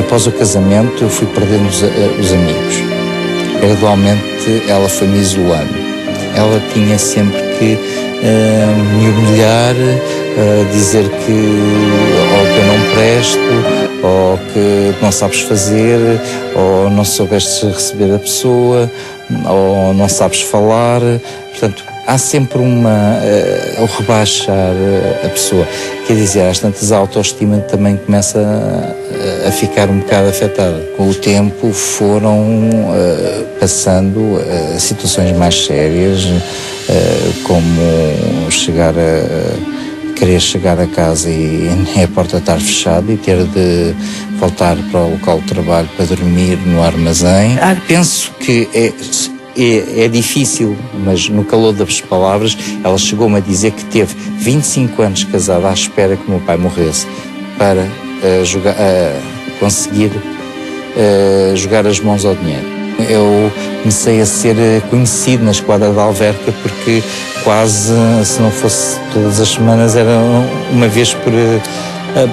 após o casamento, eu fui perdendo os amigos. Gradualmente, ela foi-me isolando. Ela tinha sempre que me humilhar, dizer que eu não presto, ou que não sabes fazer, ou não soubeste receber a pessoa, ou não sabes falar. Portanto, há sempre o rebaixar a pessoa. Quer dizer, às tantas a autoestima também começa a ficar um bocado afetada. Com o tempo foram passando situações mais sérias, como querer chegar a casa e a porta estar fechada e ter de voltar para o local de trabalho para dormir no armazém. Penso que é difícil, mas no calor das palavras, ela chegou-me a dizer que teve 25 anos casada à espera que o meu pai morresse para conseguir jogar as mãos ao dinheiro. Eu comecei a ser conhecido na esquadra da Alverca porque quase, se não fosse todas as semanas, era uma vez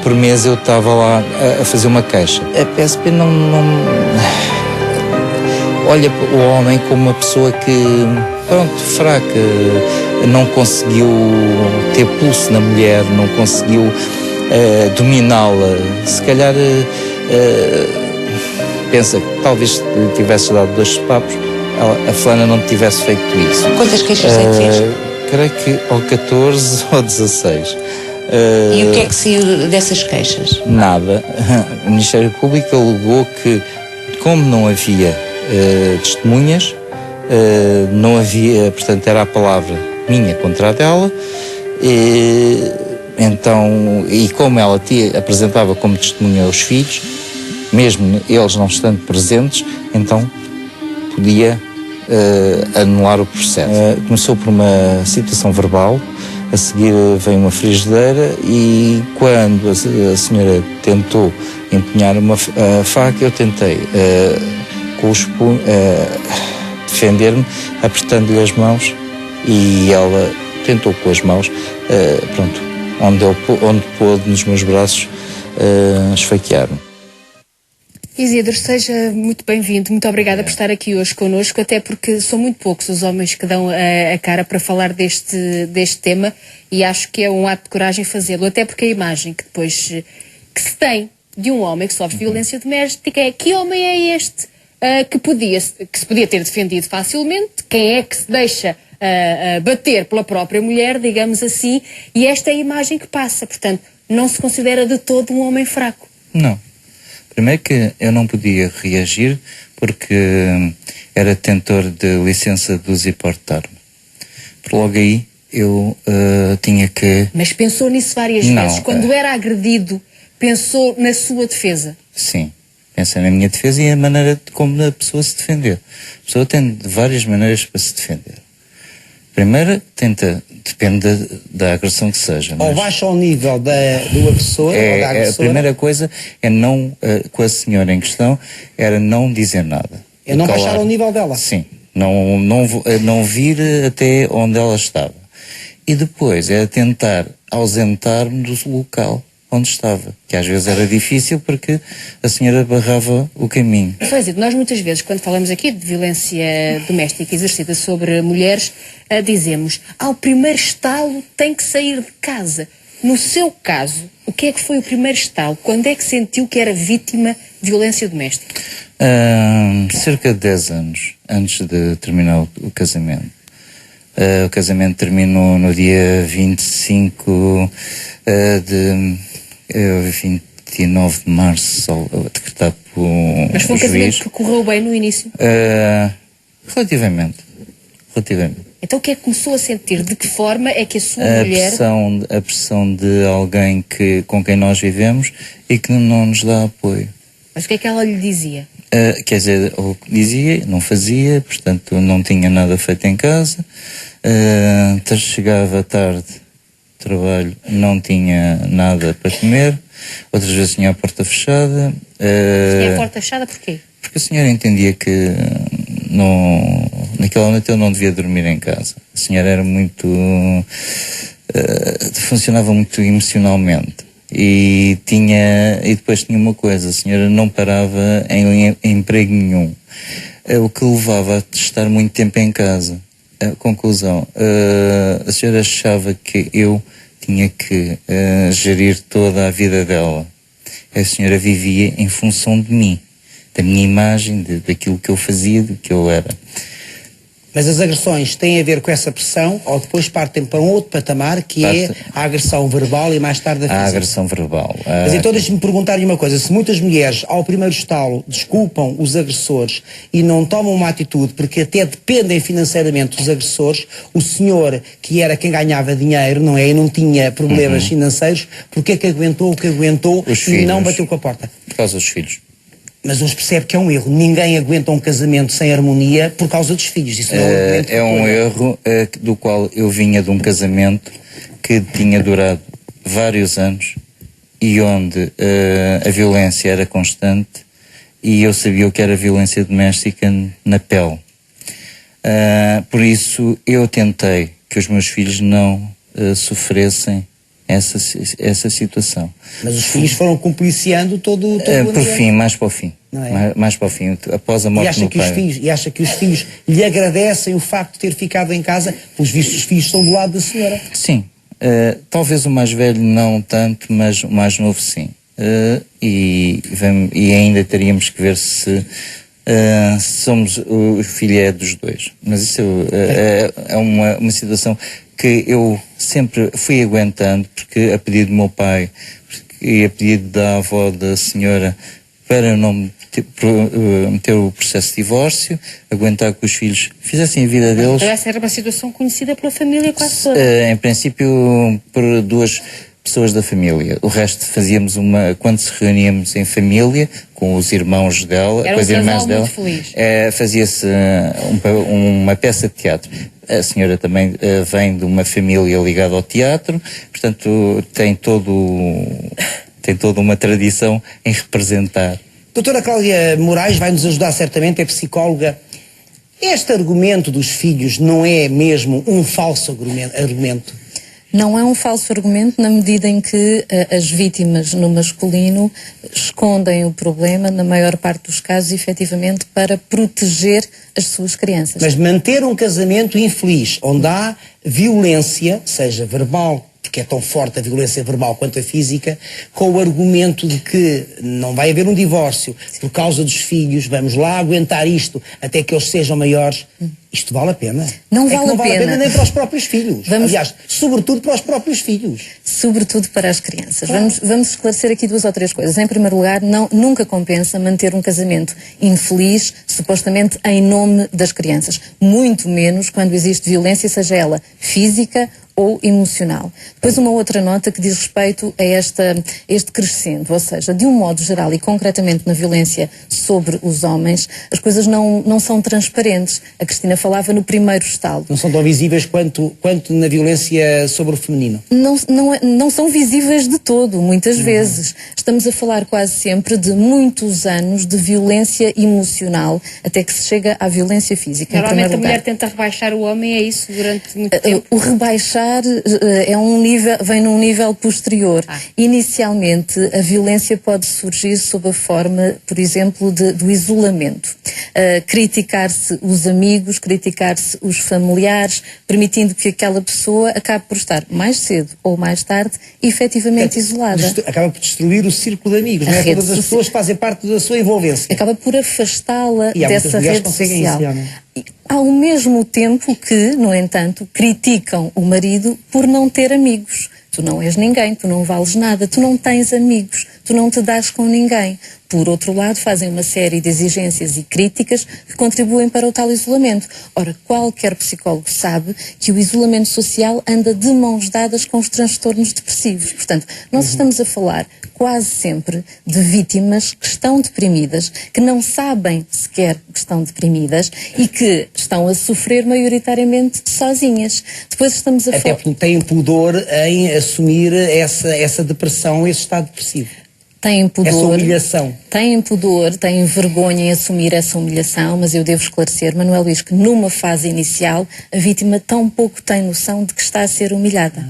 por mês eu estava lá a fazer uma queixa. A PSP não olha o homem como uma pessoa que, fraca, não conseguiu ter pulso na mulher, não conseguiu dominá-la. Se calhar pensa que talvez lhe tivesse dado 2 papos, a fulana não tivesse feito isso. Quantas queixas é que fez? Creio que ou 14 ou 16. E o que é que saiu dessas queixas? Nada. O Ministério Público alegou que, como não havia testemunhas, não havia, portanto, era a palavra minha contra a dela, e como ela apresentava como testemunha os filhos, mesmo eles não estando presentes, então podia anular o processo. Começou por uma situação verbal, a seguir veio uma frigideira e quando a senhora tentou empunhar a faca, eu tentei com os punhos defender-me, apertando-lhe as mãos, e ela tentou com as mãos, onde pôde nos meus braços esfaquear-me. Isidro, seja muito bem-vindo, muito obrigada por estar aqui hoje connosco, até porque são muito poucos os homens que dão a cara para falar deste tema, e acho que é um ato de coragem fazê-lo, até porque a imagem que depois que se tem de um homem que sofre violência doméstica é: que homem é este que se podia ter defendido facilmente? Quem é que se deixa bater pela própria mulher, digamos assim? E esta é a imagem que passa, portanto, não se considera de todo um homem fraco. Não. Primeiro que eu não podia reagir porque era detentor de licença de uso e porte de arma. Logo aí eu tinha que... Mas pensou nisso várias vezes? Quando era agredido, pensou na sua defesa? Sim, pensei na minha defesa e a maneira como a pessoa se defendeu. A pessoa tem várias maneiras para se defender. Primeiro, depende da agressão que seja. Ou baixa ao nível do agressor ou da agressora. A primeira coisa é não, com a senhora em questão, era não dizer nada. É não baixar ao nível dela? Sim, não vir até onde ela estava. E depois é tentar ausentar-me do local onde estava, que às vezes era difícil porque a senhora barrava o caminho. Nós muitas vezes, quando falamos aqui de violência doméstica exercida sobre mulheres, dizemos: ao primeiro estalo tem que sair de casa. No seu caso, o que é que foi o primeiro estalo? Quando é que sentiu que era vítima de violência doméstica? Cerca de 10 anos antes de terminar o casamento. O casamento terminou no dia 25 de 29 de março, decretado por Mas foi um casamento que correu bem no início? Relativamente. Então o que é que começou a sentir? De que forma é que a sua mulher... A pressão de alguém com quem nós vivemos e que não nos dá apoio. Mas o que é que ela lhe dizia? Quer dizer, ou dizia, não fazia, portanto não tinha nada feito em casa, chegava tarde do trabalho, não tinha nada para comer, outras vezes tinha a porta fechada. Tinha a porta fechada porquê? Porque a senhora entendia que naquela noite eu não devia dormir em casa. A senhora era muito... funcionava muito emocionalmente. E depois tinha uma coisa, a senhora não parava em emprego nenhum, o que levava a estar muito tempo em casa. A conclusão, a senhora achava que eu tinha que gerir toda a vida dela. A senhora vivia em função de mim, da minha imagem, daquilo que eu fazia, do que eu era. Mas as agressões têm a ver com essa pressão ou depois partem para um outro patamar que é a agressão verbal e mais tarde a física? A agressão verbal. Mas então deixe-me perguntar-lhe uma coisa, se muitas mulheres ao primeiro estalo desculpam os agressores e não tomam uma atitude porque até dependem financeiramente dos agressores, o senhor que era quem ganhava dinheiro, não é, e não tinha problemas financeiros, porque é que aguentou o que aguentou e não bateu com a porta? Por causa dos filhos. Mas hoje percebe que é um erro. Ninguém aguenta um casamento sem harmonia por causa dos filhos. Isso não é um erro do qual eu vinha de um casamento que tinha durado vários anos e onde a violência era constante e eu sabia o que era violência doméstica na pele. Por isso eu tentei que os meus filhos não sofressem essa situação. Mas os filhos foram compliciando todo por fim, mais para o fim. É? Mais para o fim, após a morte do meu pai. E acha que os filhos lhe agradecem o facto de ter ficado em casa? Pelos vistos, os filhos estão do lado da senhora. Sim. Talvez o mais velho não tanto, mas o mais novo sim. E ainda teríamos que ver se somos o filho é dos dois. Mas isso é uma situação que eu sempre fui aguentando, porque a pedido do meu pai e a pedido da avó da senhora, para não meter o processo de divórcio, aguentar que os filhos fizessem a vida deles. Então essa era uma situação conhecida pela família quase toda. Em princípio, por duas pessoas da família. O resto fazíamos quando se reuníamos em família, com os irmãos dela, com as irmãs dela, fazia-se uma peça de teatro. A senhora também vem de uma família ligada ao teatro, portanto tem toda uma tradição em representar. Doutora Cláudia Moraes vai nos ajudar certamente, é psicóloga. Este argumento dos filhos não é mesmo um falso argumento? Não é um falso argumento na medida em que as vítimas no masculino escondem o problema, na maior parte dos casos, efetivamente, para proteger as suas crianças. Mas manter um casamento infeliz, onde há violência, seja verbal, porque é tão forte a violência verbal quanto a física, com o argumento de que não vai haver um divórcio por causa dos filhos, vamos lá aguentar isto até que eles sejam maiores, isto vale a pena? Não vale a pena nem para os próprios filhos. Aliás, sobretudo para os próprios filhos. Sobretudo para as crianças. Vamos esclarecer aqui 2 ou 3 coisas. Em primeiro lugar, nunca compensa manter um casamento infeliz, supostamente em nome das crianças. Muito menos quando existe violência, seja ela física ou emocional. Depois uma outra nota que diz respeito a este crescendo, ou seja, de um modo geral e concretamente na violência sobre os homens, as coisas não são transparentes. A Cristina falava no primeiro estalo. Não são tão visíveis quanto na violência sobre o feminino? Não são visíveis de todo, muitas vezes. Estamos a falar quase sempre de muitos anos de violência emocional, até que se chega à violência física. Normalmente a mulher tenta rebaixar o homem, é isso, durante muito tempo? O rebaixar vem num nível posterior. Inicialmente, a violência pode surgir sob a forma, por exemplo, do isolamento. Criticar-se os amigos, criticar-se os familiares, permitindo que aquela pessoa acabe por estar mais cedo ou mais tarde efetivamente isolada. Acaba por destruir o círculo de amigos, não é? Todas as pessoas fazem parte da sua envolvência. Acaba por afastá-la dessa rede social. Isso, ao mesmo tempo que, no entanto, criticam o marido por não ter amigos. Tu não és ninguém, tu não vales nada, tu não tens amigos, tu não te dás com ninguém. Por outro lado, fazem uma série de exigências e críticas que contribuem para o tal isolamento. Ora, qualquer psicólogo sabe que o isolamento social anda de mãos dadas com os transtornos depressivos. Portanto, nós estamos a falar quase sempre de vítimas que estão deprimidas, que não sabem sequer que estão deprimidas e que estão a sofrer maioritariamente sozinhas. Depois estamos a falar... Até porque têm pudor em assumir essa depressão, esse estado depressivo. têm pudor, essa humilhação. têm pudor, têm vergonha em assumir essa humilhação, mas eu devo esclarecer, Manuel Luís, que numa fase inicial a vítima tão pouco tem noção de que está a ser humilhada.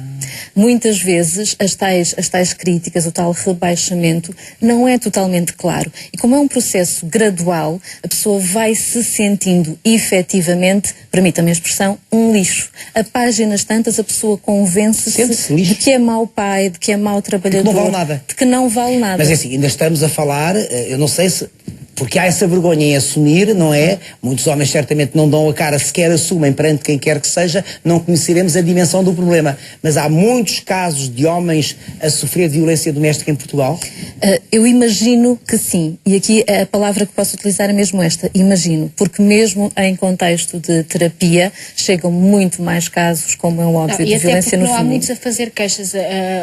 Muitas vezes as tais críticas, o tal rebaixamento, não é totalmente claro. E como é um processo gradual, a pessoa vai se sentindo efetivamente, permita-me a expressão, um lixo. A páginas tantas a pessoa convence-se de que é mau pai, de que é mau trabalhador, de que não vale nada. de que não vale nada. Mas é assim, ainda estamos a falar, eu não sei se... Porque há essa vergonha em assumir, não é? Muitos homens certamente não dão a cara, sequer assumem perante quem quer que seja, não conheceremos a dimensão do problema. Mas há muitos casos de homens a sofrer violência doméstica em Portugal? Eu imagino que sim. E aqui a palavra que posso utilizar é mesmo esta, imagino. Porque mesmo em contexto de terapia, chegam muito mais casos, como é um óbvio, de violência no não há feminino. muitos a fazer queixas,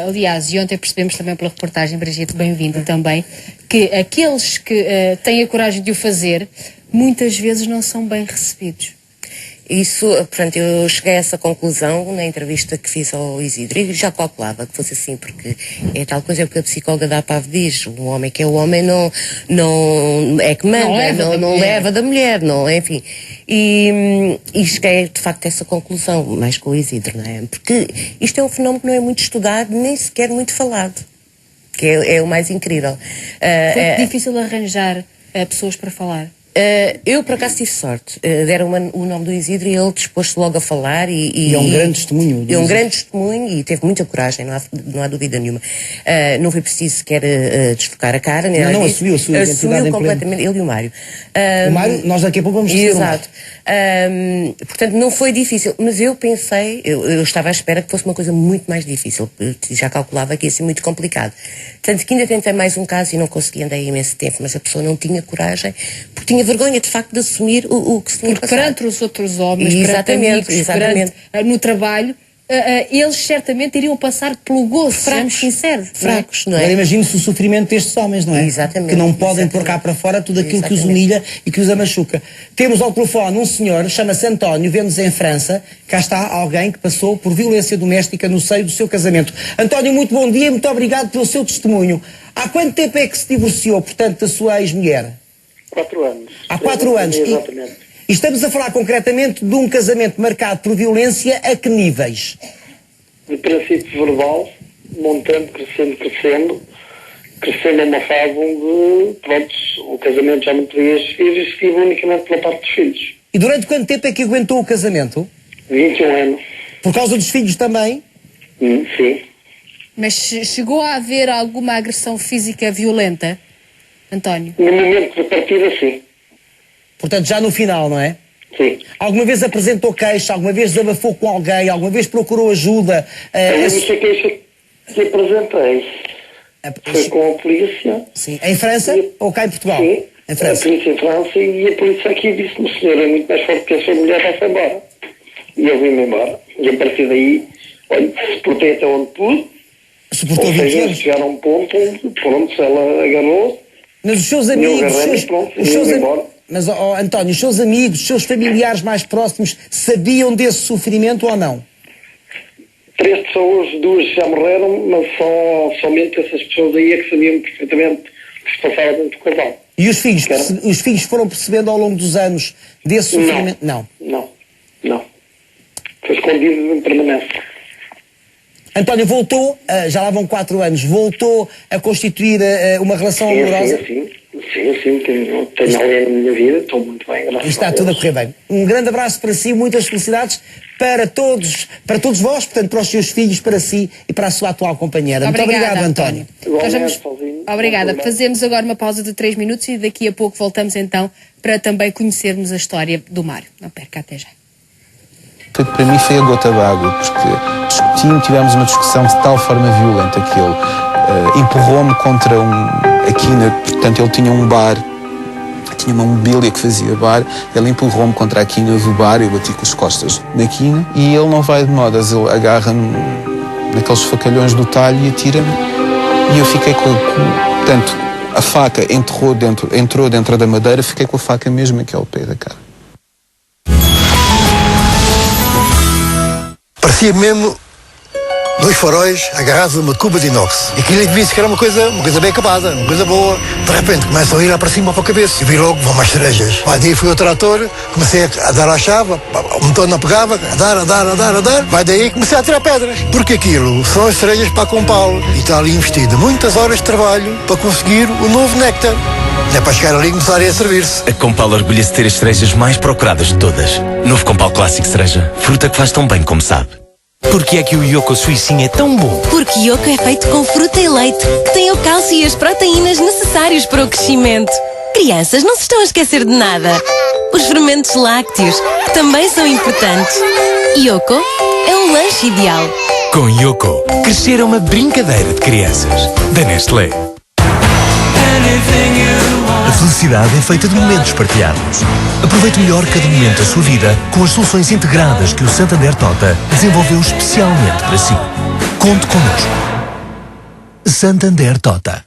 aliás, e ontem percebemos também pela reportagem, Brigitte, bem-vindo também, que aqueles que têm a coragem de o fazer, muitas vezes não são bem recebidos. Isso, portanto, eu cheguei a essa conclusão na entrevista que fiz ao Isidro e já calculava que fosse assim, porque é tal coisa que a psicóloga da APAV diz, um homem que é o homem não é que manda, não leva da mulher, não, enfim. E cheguei, de facto, a essa conclusão, mais com o Isidro, não é? Porque isto é um fenómeno que não é muito estudado, nem sequer muito falado, que é o mais incrível. Foi difícil arranjar pessoas para falar. Eu, por acaso, tive sorte. Deram o nome do Isidro e ele dispôs-se logo a falar. E é um grande testemunho. É um grande testemunho e teve muita coragem, não há dúvida nenhuma. Não foi preciso sequer desfocar a cara. Não, assumiu a sua identidade completamente, ele e o Mário. O Mário, nós daqui a pouco vamos ver. Exato. Portanto, não foi difícil, mas eu pensei, eu estava à espera que fosse uma coisa muito mais difícil. Eu já calculava que ia ser muito complicado. Tanto que ainda tentei mais um caso e não consegui, andar imenso tempo, mas a pessoa não tinha coragem, porque tinha vergonha de facto de assumir o que se tinha passado. Perante os outros homens, perante amigos, perante, no trabalho, eles certamente iriam passar pelo gozo, sejamos sinceros. Fracos, não é? Agora imagine-se o sofrimento destes homens, não é? Exatamente. Que não podem pôr cá para fora tudo aquilo que os humilha e que os amachuca. Temos ao telefone um senhor, chama-se António, vemos em França, cá está alguém que passou por violência doméstica no seio do seu casamento. António, muito bom dia e muito obrigado pelo seu testemunho. Há quanto tempo é que se divorciou, portanto, da sua ex-mulher? 4 anos. Há 4 anos. Exatamente. E estamos a falar concretamente de um casamento marcado por violência a que níveis? De princípio verbal, montando, crescendo a uma fase onde, pronto, o casamento já não podia existir unicamente pela parte dos filhos. E durante quanto tempo é que aguentou o casamento? 21 anos. Por causa dos filhos também? Sim. Mas chegou a haver alguma agressão física violenta, António? No momento de partida, sim. Portanto, já no final, não é? Sim. Alguma vez apresentou queixa? Alguma vez desabafou com alguém? Alguma vez procurou ajuda? A única queixa que apresentei foi com a polícia. Sim. Em França ou cá em Portugal? Sim. Em França. A polícia em França e a polícia aqui disse-me: o senhor é muito mais forte que a sua mulher, vai-se embora. E eu vim-me embora. E a partir daí, olha, suportei até onde pude. Suportou Ou 20 seja, anos? chegaram a um ponto onde, pronto, ela agarrou. Mas os seus amigos... embora. Mas, António, os seus amigos, os seus familiares mais próximos sabiam desse sofrimento ou não? 3 pessoas, 2 já morreram, mas somente essas pessoas aí é que sabiam perfeitamente o que se passava dentro do casal. E os filhos foram percebendo ao longo dos anos desse sofrimento? Não. Foi escondido em permanência. António, voltou, já lá vão 4 anos, voltou a constituir uma relação amorosa? Sim, tenho alguém na minha vida, estou muito bem, graças a Deus. Está tudo a correr bem. Um grande abraço para si, muitas felicidades para todos vós, portanto, para os seus filhos, para si e para a sua atual companheira. Muito obrigado, António. Obrigada. Fazemos agora uma pausa de 3 minutos e daqui a pouco voltamos então para também conhecermos a história do Mário. Não perca, até já. Para mim foi a gota d'água, porque tivemos uma discussão de tal forma violenta que ele empurrou-me contra a quina, portanto ele tinha um bar, tinha uma mobília que fazia bar, ele empurrou-me contra a quina do bar, eu bati com as costas na quina e ele não vai de modas, ele agarra-me naqueles facalhões do talho e atira-me e eu fiquei portanto, a faca entrou dentro da madeira, fiquei com a faca mesmo aqui ao pé da cara. Parecia mesmo 2 faróis agarrados a uma cuba de inox. E aquilo disse que era uma coisa bem acabada, uma coisa boa. De repente começam a ir lá para cima, para a cabeça. E vi logo, vão mais cerejas. Daí fui ao trator, comecei a dar a chave, o motor não pegava, a dar. Vai daí comecei a tirar pedras. Porque aquilo são as cerejas para com Paulo. E está ali investido muitas horas de trabalho para conseguir o novo néctar. É para chegar ali e começarem a servir-se. A Compal orgulha-se de ter as cerejas mais procuradas de todas. Novo Compal Clássico Cereja. Fruta que faz tão bem como sabe. Porquê é que o Yoco Suicinho é tão bom? Porque Yoco é feito com fruta e leite, que tem o cálcio e as proteínas necessários para o crescimento. Crianças, não se estão a esquecer de nada. Os fermentos lácteos, que também são importantes. Yoco é um lanche ideal. Com Yoco, crescer é uma brincadeira de crianças. Da Nestlé. A felicidade é feita de momentos partilhados. Aproveite melhor cada momento da sua vida com as soluções integradas que o Santander Tota desenvolveu especialmente para si. Conte connosco. Santander Tota.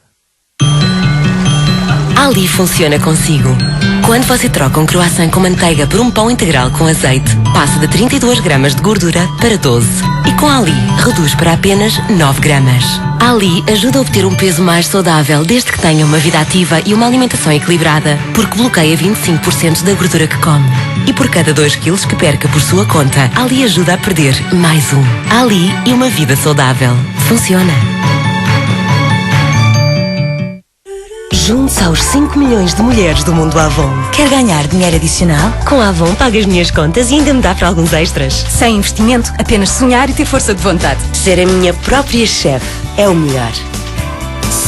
Ali funciona consigo. Quando você troca um croissant com manteiga por um pão integral com azeite, passa de 32 gramas de gordura para 12. E com Ali, reduz para apenas 9 gramas. Ali ajuda a obter um peso mais saudável desde que tenha uma vida ativa e uma alimentação equilibrada, porque bloqueia 25% da gordura que come. E por cada 2 quilos que perca por sua conta, Ali ajuda a perder mais um. Ali e uma vida saudável. Funciona. Junte-se aos 5 milhões de mulheres do mundo Avon. Quer ganhar dinheiro adicional? Com a Avon pago as minhas contas e ainda me dá para alguns extras. Sem investimento, apenas sonhar e ter força de vontade. Ser a minha própria chefe é o melhor.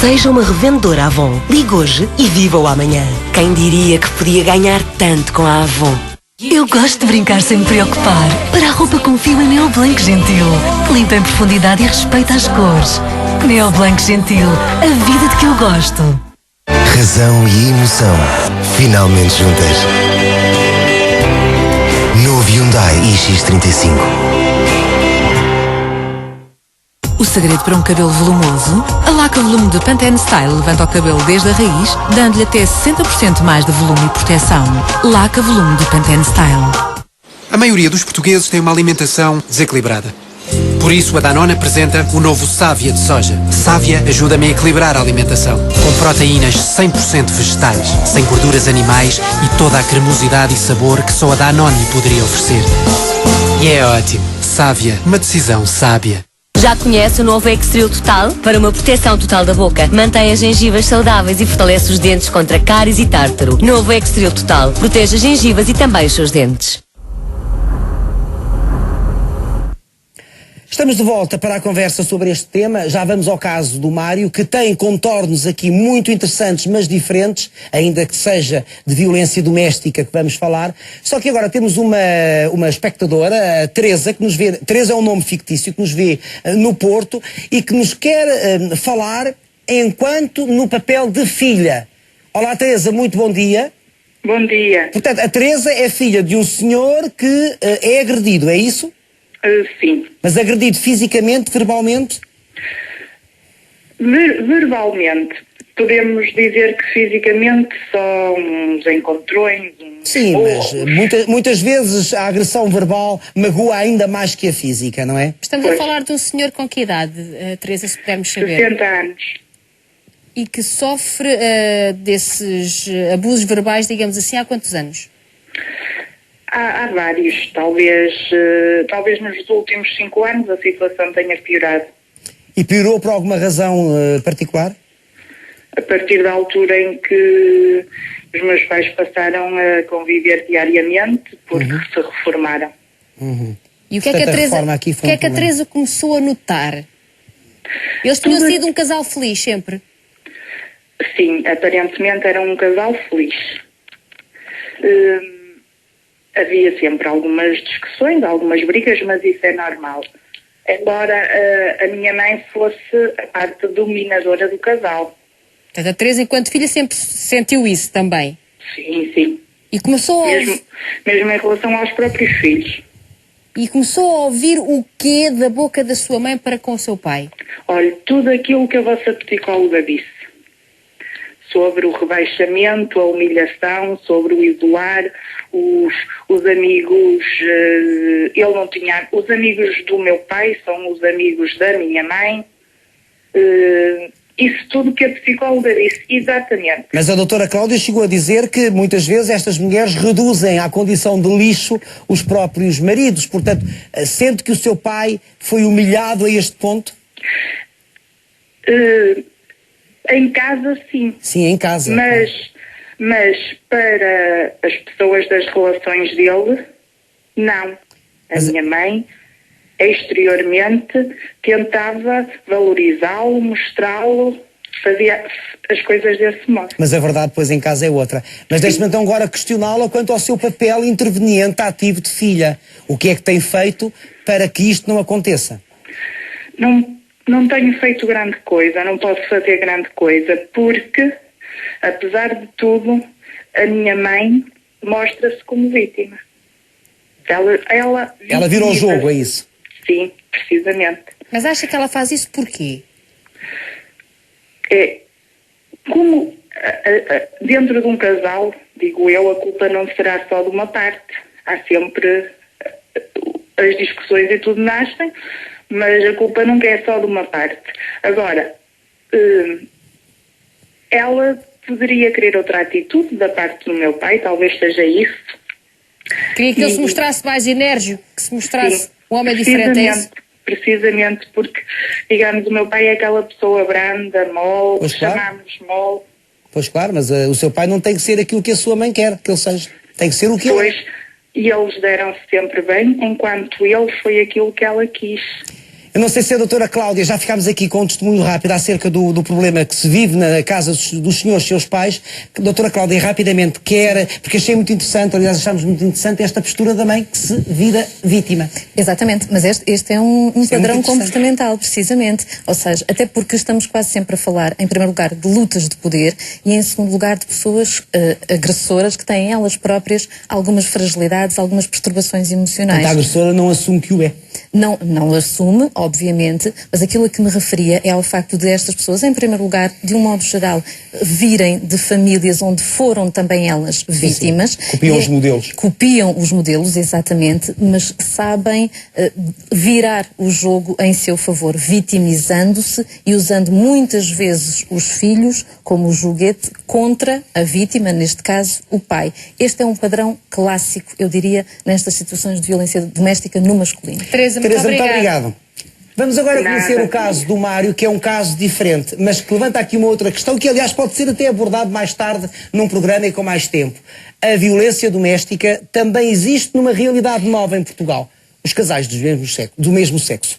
Seja uma revendedora Avon. Ligue hoje e viva o amanhã. Quem diria que podia ganhar tanto com a Avon? Eu gosto de brincar sem me preocupar. Para a roupa confio em Neo Blanc Gentil, que limpa em profundidade e respeita as cores. Neo Blanc Gentil, a vida de que eu gosto. Razão e emoção, finalmente juntas. Novo Hyundai iX35. O segredo para um cabelo volumoso? A Laca Volume de Pantene Style levanta o cabelo desde a raiz, dando-lhe até 60% mais de volume e proteção. Laca Volume de Pantene Style. A maioria dos portugueses tem uma alimentação desequilibrada. Por isso, a Danone apresenta o novo Sávia de soja. Sávia ajuda-me a equilibrar a alimentação, com proteínas 100% vegetais, sem gorduras animais e toda a cremosidade e sabor que só a Danone poderia oferecer. E é ótimo. Sávia, uma decisão sábia. Já conhece o novo Extril Total? Para uma proteção total da boca, mantém as gengivas saudáveis e fortalece os dentes contra cáries e tártaro. Novo Extril Total. Protege as gengivas e também os seus dentes. Estamos de volta para a conversa sobre este tema. Já vamos ao caso do Mário, que tem contornos aqui muito interessantes, mas diferentes, ainda que seja de violência doméstica que vamos falar. Só que agora temos uma espectadora, a Teresa, que nos vê. Teresa é um nome fictício, que nos vê no Porto e que nos quer falar enquanto no papel de filha. Olá, Teresa, muito bom dia. Bom dia. Portanto, a Teresa é filha de um senhor que é agredido, é isso? Sim. Mas agredido fisicamente, verbalmente? Verbalmente. Podemos dizer que fisicamente só uns encontrões. Sim, mas muitas vezes a agressão verbal magoa ainda mais que a física, não é? Estamos a falar de um senhor com que idade, Teresa, se pudermos saber? 60 anos. E que sofre desses abusos verbais, digamos assim, há quantos anos? Há vários. Talvez nos últimos 5 anos a situação tenha piorado. E piorou por alguma razão particular? A partir da altura em que os meus pais passaram a conviver diariamente porque se reformaram. E o que é que a Teresa começou a notar? Eles tinham sido um casal feliz sempre? Sim, aparentemente era um casal feliz. Havia sempre algumas discussões, algumas brigas, mas isso é normal. Embora a minha mãe fosse a parte dominadora do casal. Portanto, a Teresa, enquanto filha, sempre sentiu isso também? Sim, sim. E começou mesmo em relação aos próprios filhos. E começou a ouvir o quê da boca da sua mãe para com o seu pai? Olha, tudo aquilo que a vossa psicóloga disse. sobre o rebaixamento, a humilhação, sobre o isolar, os amigos, ele não tinha, os amigos do meu pai são os amigos da minha mãe, isso tudo que a psicóloga disse, exatamente. Mas a doutora Cláudia chegou a dizer que muitas vezes estas mulheres reduzem à condição de lixo os próprios maridos, portanto, sente que o seu pai foi humilhado a este ponto? Em casa, sim. Sim, em casa. Mas para as pessoas das relações dele, não. A minha mãe, exteriormente, tentava valorizá-lo, mostrá-lo, fazia as coisas desse modo. Mas a verdade, pois, em casa é outra. Mas deixe-me então agora questioná-la quanto ao seu papel interveniente ativo de filha. O que é que tem feito para que isto não aconteça? Não tenho feito grande coisa, não posso fazer grande coisa, porque, apesar de tudo, a minha mãe mostra-se como vítima. Ela virou o jogo, é isso? Sim, precisamente. Mas acha que ela faz isso porquê? Como dentro de um casal, digo eu, a culpa não será só de uma parte. Há sempre as discussões e tudo nascem, mas a culpa nunca é só de uma parte. Agora, ela poderia querer outra atitude da parte do meu pai, talvez seja isso. Queria que ele se mostrasse mais enérgico, que se mostrasse um homem diferente. Precisamente porque, digamos, o meu pai é aquela pessoa branda, mole, chamamos mole. Pois claro, mas o seu pai não tem que ser aquilo que a sua mãe quer que ele seja. Tem que ser o que ele é. E eles deram-se sempre bem, enquanto ele foi aquilo que ela quis. Eu não sei se a doutora Cláudia, já ficámos aqui com um testemunho rápido acerca do problema que se vive na casa dos senhores, seus pais. Doutora Cláudia, rapidamente, porque achei muito interessante, aliás, achámos muito interessante esta postura da mãe que se vira vítima. Exatamente, mas este é um padrão comportamental, precisamente. Ou seja, até porque estamos quase sempre a falar, em primeiro lugar, de lutas de poder e, em segundo lugar, de pessoas agressoras que têm elas próprias algumas fragilidades, algumas perturbações emocionais. A agressora não assume que o é. Não assume, obviamente, mas aquilo a que me referia é ao facto de estas pessoas, em primeiro lugar, de um modo geral, virem de famílias onde foram também elas vítimas. Sim. Copiam os modelos. Copiam os modelos, exatamente, mas sabem virar o jogo em seu favor, vitimizando-se e usando muitas vezes os filhos como joguete contra a vítima, neste caso, o pai. Este é um padrão clássico, eu diria, nestas situações de violência doméstica no masculino. Teresa, muito obrigado. Vamos agora conhecer o caso do Mário, que é um caso diferente, mas que levanta aqui uma outra questão, que aliás pode ser até abordado mais tarde num programa e com mais tempo. A violência doméstica também existe numa realidade nova em Portugal. Os casais do mesmo sexo.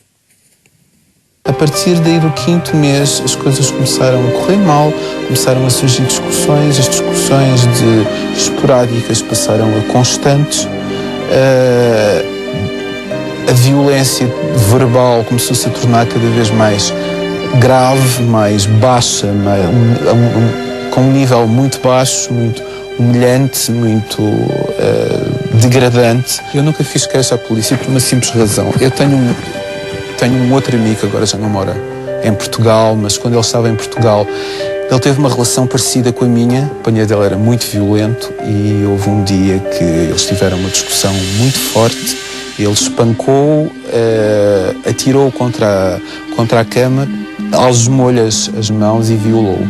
A partir daí do 5º mês as coisas começaram a correr mal, começaram a surgir discussões, as discussões de esporádicas passaram a constantes. A violência verbal começou-se a tornar cada vez mais grave, mais baixa, com um nível muito baixo, muito humilhante, muito degradante. Eu nunca fiz queixa à polícia por uma simples razão. Eu tenho um outro amigo que agora já não mora em Portugal, mas quando ele estava em Portugal, ele teve uma relação parecida com a minha. O companheiro dele era muito violento e houve um dia que eles tiveram uma discussão muito forte. Ele espancou, atirou contra a cama, algemou-lhe as mãos e violou-o.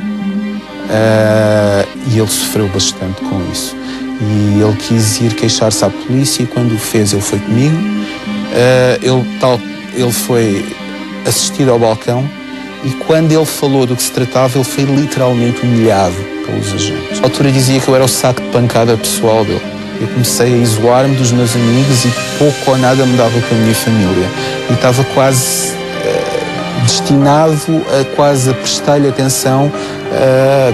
E ele sofreu bastante com isso. E ele quis ir queixar-se à polícia e quando o fez, ele foi comigo. Ele foi assistido ao balcão e quando ele falou do que se tratava, ele foi literalmente humilhado pelos agentes. A altura dizia que eu era o saco de pancada pessoal dele. Eu comecei a isolar-me dos meus amigos e pouco ou nada me dava com a minha família. E estava quase destinado a prestar-lhe atenção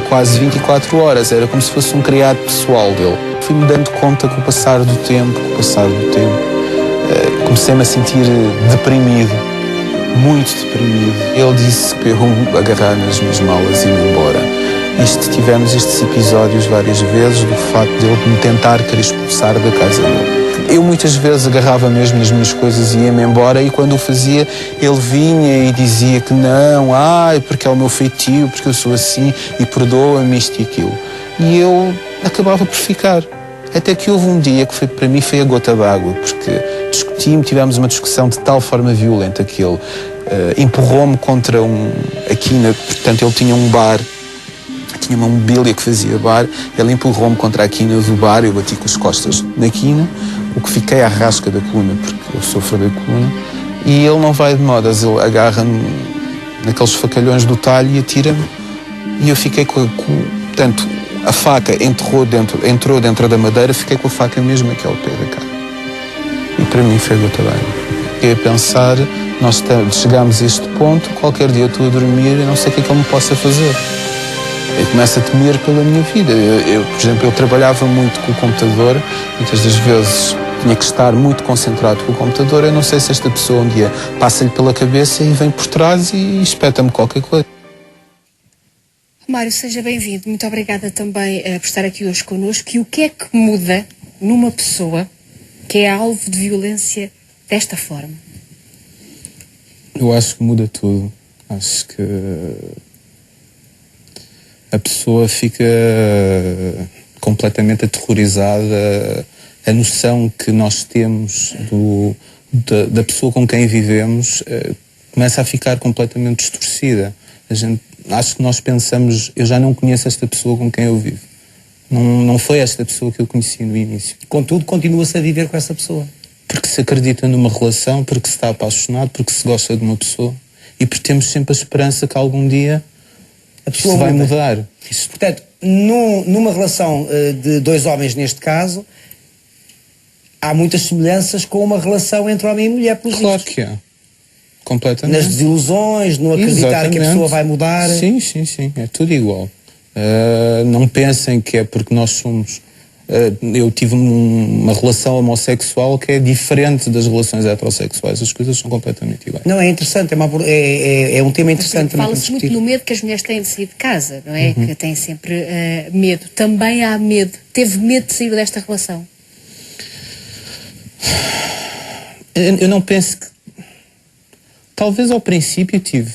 quase 24 horas. Era como se fosse um criado pessoal dele. Fui-me dando conta com o passar do tempo, comecei-me a sentir deprimido, muito deprimido. Ele disse para eu agarrar nas minhas malas e ir embora. Tivemos estes episódios várias vezes do facto de ele me tentar querer expulsar da casa dele. eu muitas vezes agarrava mesmo nas minhas coisas e ia-me embora, e quando o fazia, ele vinha e dizia que não, porque é o meu feitio, porque eu sou assim, e perdoa-me isto e aquilo. E eu acabava por ficar. Até que houve um dia que para mim foi a gota d'água, porque tivemos uma discussão de tal forma violenta que ele empurrou-me contra a quina, portanto ele tinha um bar, tinha uma mobília que fazia bar, ele empurrou-me contra a quina do bar, eu bati com as costas na quina, o que fiquei à rasca da coluna, porque eu sofro da coluna, e ele não vai de modas, ele agarra-me naqueles facalhões do talho e atira-me, e eu fiquei portanto, a faca entrou dentro da madeira, fiquei com a faca mesmo aqui ao pé da cara. E para mim foi a gota d'água. Fiquei a pensar, nós chegámos a este ponto, qualquer dia eu estou a dormir e não sei o que é que ele me possa fazer. Eu começo a temer pela minha vida. Por exemplo, eu trabalhava muito com o computador, muitas das vezes tinha que estar muito concentrado com o computador. Eu não sei se esta pessoa um dia passa-lhe pela cabeça e vem por trás e espeta-me qualquer coisa. Mário, seja bem-vindo. Muito obrigada também por estar aqui hoje connosco. E o que é que muda numa pessoa que é alvo de violência desta forma? Eu acho que muda tudo. Acho que a pessoa fica completamente aterrorizada. A noção que nós temos da pessoa com quem vivemos começa a ficar completamente distorcida. Acho que nós pensamos, eu já não conheço esta pessoa com quem eu vivo. Não foi esta pessoa que eu conheci no início. Contudo, continua-se a viver com essa pessoa. Porque se acredita numa relação, porque se está apaixonado, porque se gosta de uma pessoa. E porque temos sempre a esperança que algum dia a pessoa vai mudar. Portanto, numa relação de dois homens, neste caso, há muitas semelhanças com uma relação entre homem e mulher, pelos Claro que há. Completamente. Nas desilusões, no acreditar Exatamente. que a pessoa vai mudar. Sim, é tudo igual. Não pensem que é porque nós somos... eu tive uma relação homossexual que é diferente das relações heterossexuais. As coisas são completamente iguais. Não, é interessante, é um tema interessante. Fala-se muito no medo que as mulheres têm de sair de casa, não é? Que têm sempre medo. Também há medo. Teve medo de sair desta relação? Eu não penso que... Talvez ao princípio tive.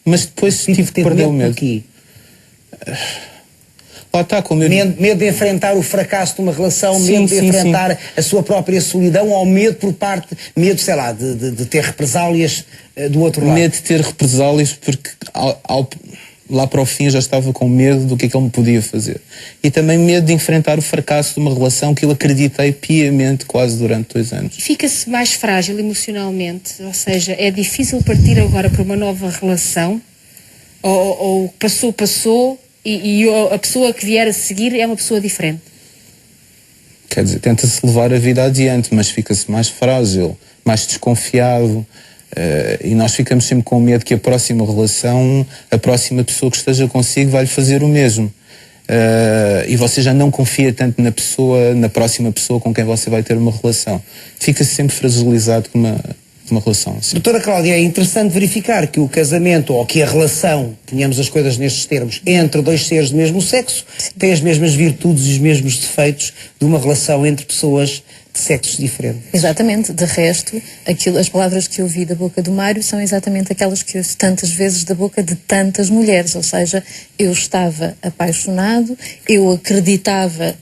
Mas depois tive que perder o medo. Aqui. Lá está, como eu... medo de enfrentar o fracasso de uma relação, medo de enfrentar a sua própria solidão, ou medo por parte, sei lá, de ter represálias do outro lado. Medo de ter represálias porque lá para o fim eu já estava com medo do que é que ele me podia fazer. E também medo de enfrentar o fracasso de uma relação que eu acreditei piamente quase durante 2 anos. Fica-se mais frágil emocionalmente, ou seja, é difícil partir agora para uma nova relação, ou passou e a pessoa que vier a seguir é uma pessoa diferente? Quer dizer, tenta-se levar a vida adiante, mas fica-se mais frágil, mais desconfiado. E nós ficamos sempre com medo que a próxima relação, a próxima pessoa que esteja consigo vai-lhe fazer o mesmo. E você já não confia tanto na próxima pessoa com quem você vai ter uma relação. Fica-se sempre fragilizado com uma relação assim. Doutora Cláudia, é interessante verificar que o casamento, ou que a relação, ponhamos as coisas nestes termos, entre dois seres do mesmo sexo, tem as mesmas virtudes e os mesmos defeitos de uma relação entre pessoas de sexos diferentes. Exatamente. De resto, as palavras que eu ouvi da boca do Mário são exatamente aquelas que eu ouço tantas vezes da boca de tantas mulheres. Ou seja, eu estava apaixonado, eu acreditava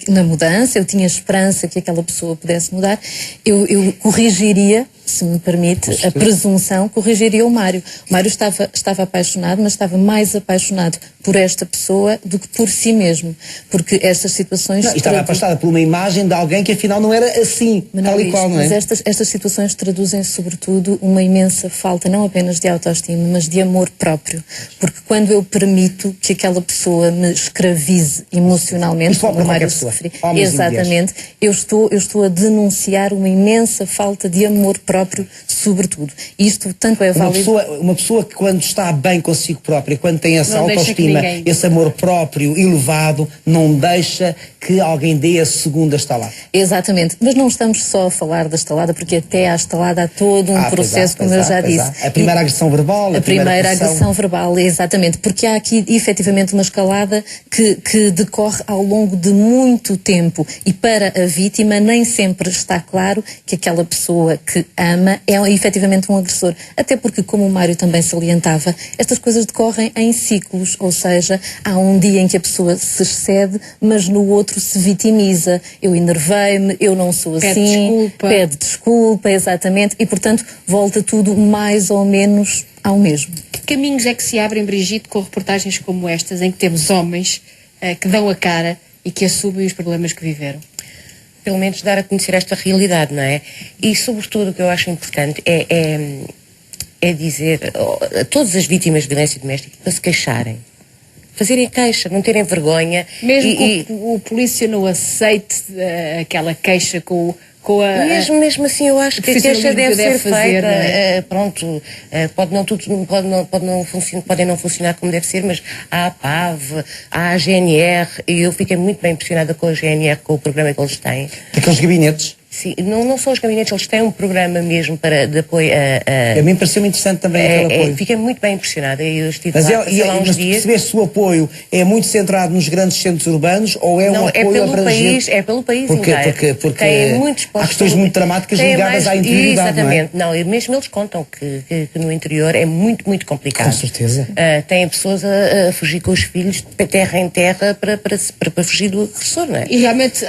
na mudança, eu tinha esperança que aquela pessoa pudesse mudar, eu corrigiria, se me permite a presunção, corrigiria o Mário. O Mário estava apaixonado, mas estava mais apaixonado por esta pessoa do que por si mesmo. Porque estas situações... Estava apaixonado por uma imagem de alguém que afinal não era assim, tal e qual, não é? Mas estas situações traduzem sobretudo uma imensa falta, não apenas de autoestima, mas de amor próprio. Porque quando eu permito que aquela pessoa me escravize emocionalmente, como o Mário sofre, exatamente, eu estou a denunciar uma imensa falta de amor próprio próprio, sobretudo. Isto tanto é válido... Uma pessoa que quando está bem consigo própria, quando tem essa Não autoestima, esse amor próprio elevado, não deixa que alguém dê a segunda estalada. Exatamente, mas não estamos só a falar da estalada, porque até à estalada há todo um processo, como eu já disse. A primeira agressão verbal, a primeira agressão verbal, exatamente, porque há aqui efetivamente uma escalada que decorre ao longo de muito tempo, e para a vítima nem sempre está claro que aquela pessoa que ama é efetivamente um agressor, até porque, como o Mário também salientava, estas coisas decorrem em ciclos, ou seja, há um dia em que a pessoa se excede, mas no outro se vitimiza. Eu enervei-me, eu não sou assim, pede desculpa, exatamente, e portanto volta tudo mais ou menos ao mesmo. Que caminhos é que se abrem, Brigitte, com reportagens como estas, em que temos homens que dão a cara e que assumem os problemas que viveram? Pelo menos dar a conhecer esta realidade, não é? E sobretudo o que eu acho importante é dizer a todas as vítimas de violência doméstica para se queixarem. Fazerem queixa, não terem vergonha. Mesmo que o polícia não aceite aquela queixa com a... Mesmo assim, eu acho que a queixa deve ser feita. Pronto, podem não funcionar como deve ser, mas há a PAV, há a GNR, e eu fiquei muito bem impressionada com a GNR, com o programa que eles têm. Aqueles gabinetes? Sim, não são os gabinetes, eles têm um programa mesmo de apoio a... A mim pareceu-me interessante também aquele apoio. Fiquei muito bem impressionada. Eu estive mas lá uns dias. Percebeste se o apoio é muito centrado nos grandes centros urbanos ou é um apoio abrangente? É pelo país inteiro. Porque tem muitos há questões muito dramáticas ligadas à interioridade, exatamente. Não, e mesmo eles contam que no interior é muito, muito complicado. Com certeza. Têm pessoas a fugir com os filhos de terra em terra para fugir do agressor, não é? E realmente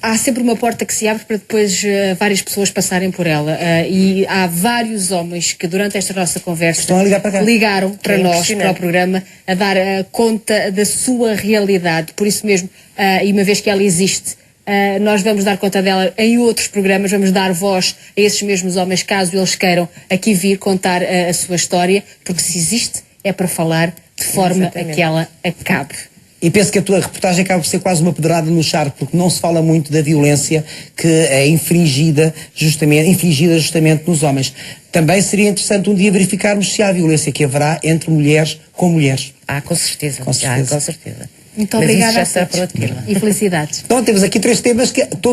há sempre uma porta que se abre para depois várias pessoas passarem por ela. E há vários homens que durante esta nossa conversa ligaram para nós, para o programa, a dar conta da sua realidade. Por isso mesmo, e uma vez que ela existe, nós vamos dar conta dela em outros programas, vamos dar voz a esses mesmos homens, caso eles queiram aqui vir contar a sua história, porque se existe, é para falar de forma a que ela acabe. E penso que a tua reportagem acaba por ser quase uma pedrada no charco, porque não se fala muito da violência que é infligida justamente nos homens. Também seria interessante um dia verificarmos se há violência que haverá entre mulheres com mulheres. Com certeza. Com certeza. Muito obrigada a todos. E felicidades. Então temos aqui 3 temas que